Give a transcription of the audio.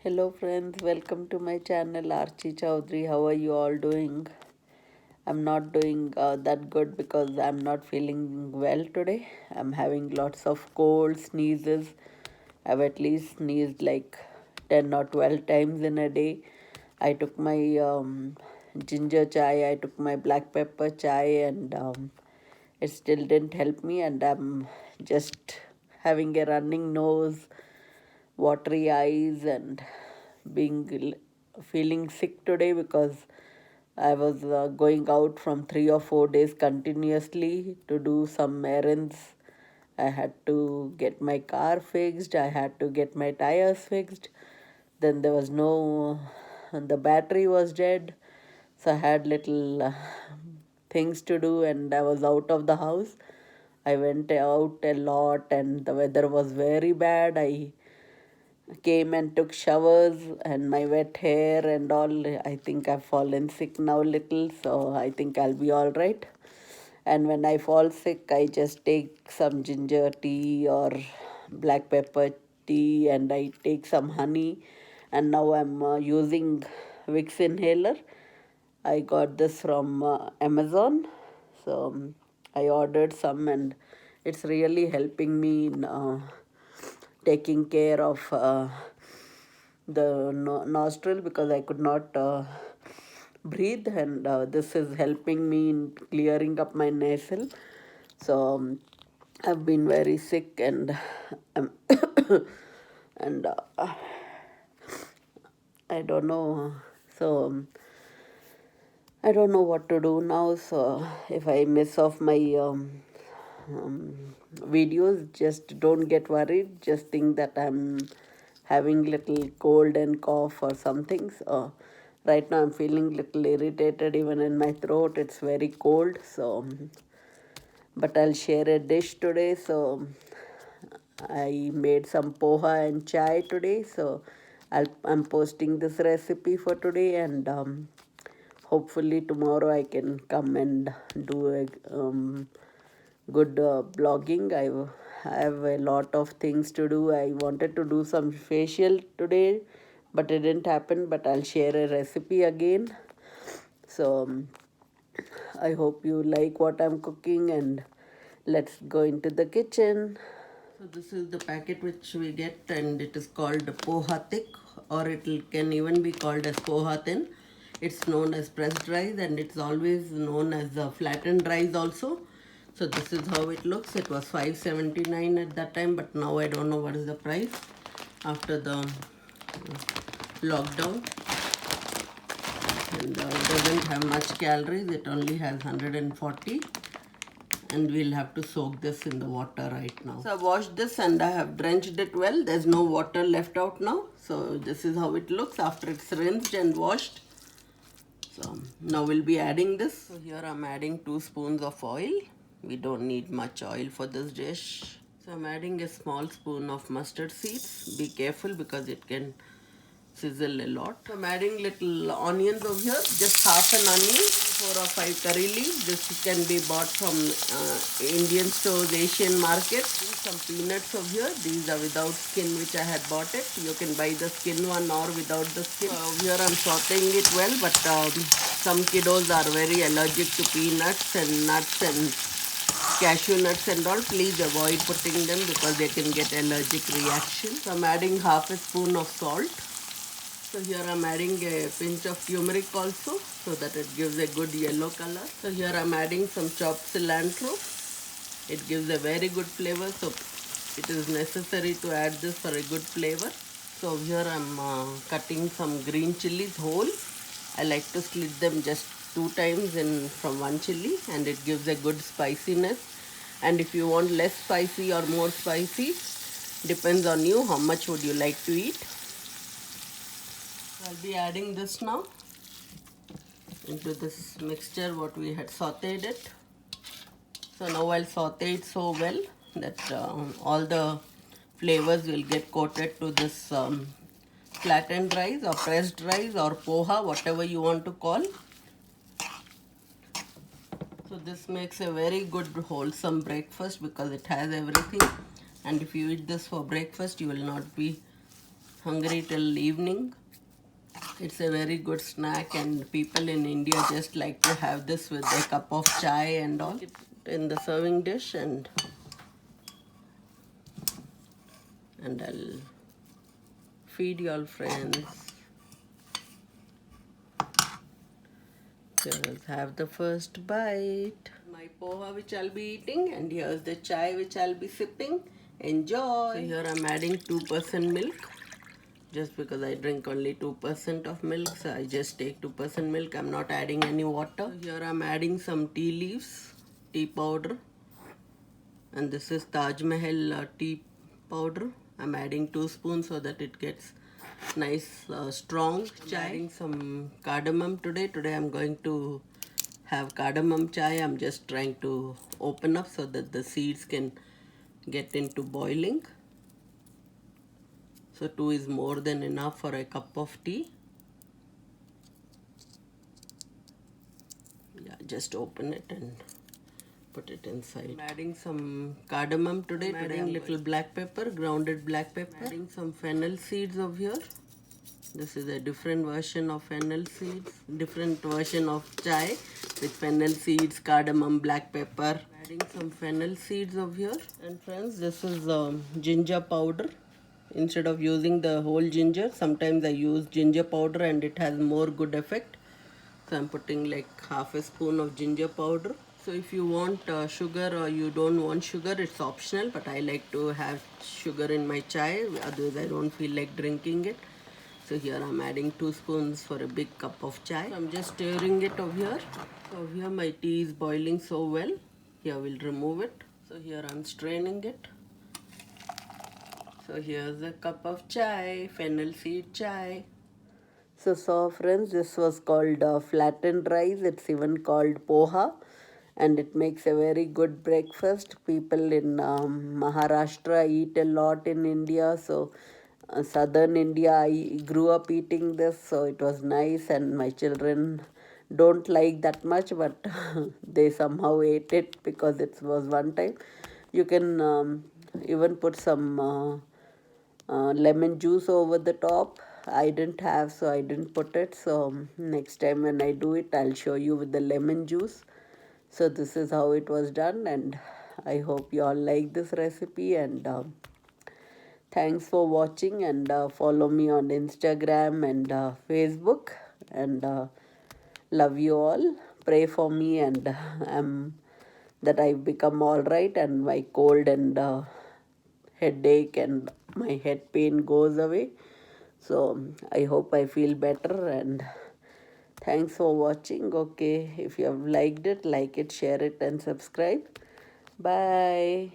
Hello friends, welcome to my channel Archie Chaudhary. How are you all doing? I'm not doing that good because I'm not feeling well today. I'm having lots of cold, sneezes. I've at least sneezed like 10 or 12 times in a day. I took my ginger chai, I took my black pepper chai, and it still didn't help me, and I'm just having a running nose, watery eyes, and feeling sick today because I was going out from 3 or 4 days continuously to do some errands. I had to get my car fixed, I had to get my tires fixed. Then there was no, the battery was dead. So I had little things to do and I was out of the house. I went out a lot and the weather was very bad. I came and took showers and my wet hair and all. I think I've fallen sick now little, so I think I'll be all right. And when I fall sick, I just take some ginger tea or black pepper tea and I take some honey. And now I'm using Vicks inhaler. I got this from Amazon. So I ordered some and it's really helping me in taking care of the nostril because I could not breathe, and this is helping me in clearing up my nasal. So I've been very sick and um, and I don't know. So I don't know what to do now. So if I miss off my videos, just don't get worried. Just think that I'm having little cold and cough or something. So right now I'm feeling little irritated even in my throat. It's very cold. So but I'll share a dish today. So I made some poha and chai today. So I'm posting this recipe for today, and hopefully tomorrow I can come and do a good blogging. I have a lot of things to do. I wanted to do some facial today, but it didn't happen. But I'll share a recipe again. So I hope you like what I'm cooking, and let's go into the kitchen. So this is the packet which we get, and it is called poha thick, or can even be called as poha thin. It's known as pressed rice, and it's always known as flattened rice also. So this is how it looks. It was 5.79 at that time, but now I don't know what is the price after the lockdown. And it doesn't have much calories. It only has 140. And we'll have to soak this in the water right now. So I washed this and I have drenched it well. There's no water left out now. So this is how it looks after it's rinsed and washed. So now we'll be adding this. So here I'm adding 2 spoons of oil. We don't need much oil for this dish. So I'm adding a small spoon of mustard seeds. Be careful because it can sizzle a lot. So I'm adding little onions over here, just half an onion, 4 or 5 curry leaves. This can be bought from Indian stores, Asian market. Some peanuts over here. These are without skin, which I had bought it. You can buy the skin one or without the skin. Here I'm sauteing it well, but some kiddos are very allergic to peanuts and nuts and cashew nuts and all. Please avoid putting them because they can get allergic reaction. So I'm adding half a spoon of salt. So here I'm adding a pinch of turmeric also so that it gives a good yellow color. So here I'm adding some chopped cilantro. It gives a very good flavor, so it is necessary to add this for a good flavor. So here I'm cutting some green chilies whole. I like to slit them just 2 times in from one chili, and it gives a good spiciness. And if you want less spicy or more spicy, depends on you how much would you like to eat. I'll be adding this now into this mixture what we had sauteed it. So now I'll saute it so well that all the flavors will get coated to this flattened rice or pressed rice or poha, whatever you want to call. So this makes a very good wholesome breakfast because it has everything, and if you eat this for breakfast you will not be hungry till evening. It's a very good snack, and people in India just like to have this with a cup of chai and all. It in the serving dish, and I'll feed you all friends. Just have the first bite. My poha which I'll be eating, and here's the chai which I'll be sipping. Enjoy. So here I'm adding 2% milk. Just because I drink only 2% of milk, so I just take 2% milk. I'm not adding any water. So here I'm adding some tea leaves, tea powder. And this is Taj Mahal tea powder. I'm adding 2 spoons so that it gets nice strong chai. I'm adding some cardamom today. Today I'm going to have cardamom chai. I'm just trying to open up so that the seeds can get into boiling. So 2 is more than enough for a cup of tea. Yeah, just open it and put it inside. I'm adding some cardamom today. I'm adding little black pepper, grounded black pepper. I'm adding some fennel seeds over here. This is a different version of fennel seeds, different version of chai with fennel seeds, cardamom, black pepper. I'm adding some fennel seeds over here. And friends, this is ginger powder. Instead of using the whole ginger, sometimes I use ginger powder and it has more good effect. So I'm putting like half a spoon of ginger powder. So if you want sugar or you don't want sugar, it's optional, but I like to have sugar in my chai, otherwise I don't feel like drinking it. So here I'm adding 2 spoons for a big cup of chai. So I'm just stirring it over here. So over here my tea is boiling so well. Here we'll remove it. So here I'm straining it. So here's a cup of chai, fennel seed chai. So friends, this was called flattened rice. It's even called poha, and it makes a very good breakfast. People in Maharashtra eat a lot in India. So southern India, I grew up eating this, so it was nice. And my children don't like that much, but they somehow ate it because it was one time. You can even put some lemon juice over the top. I didn't have, so I didn't put it. So next time when I do it, I'll show you with the lemon juice. So this is how it was done, and I hope you all like this recipe. And thanks for watching, and follow me on Instagram and Facebook. And love you all. Pray for me, and that I become all right, and my cold and headache and my head pain goes away. So I hope I feel better, and thanks for watching. Okay, if you have liked it, like it, share it, and subscribe. Bye.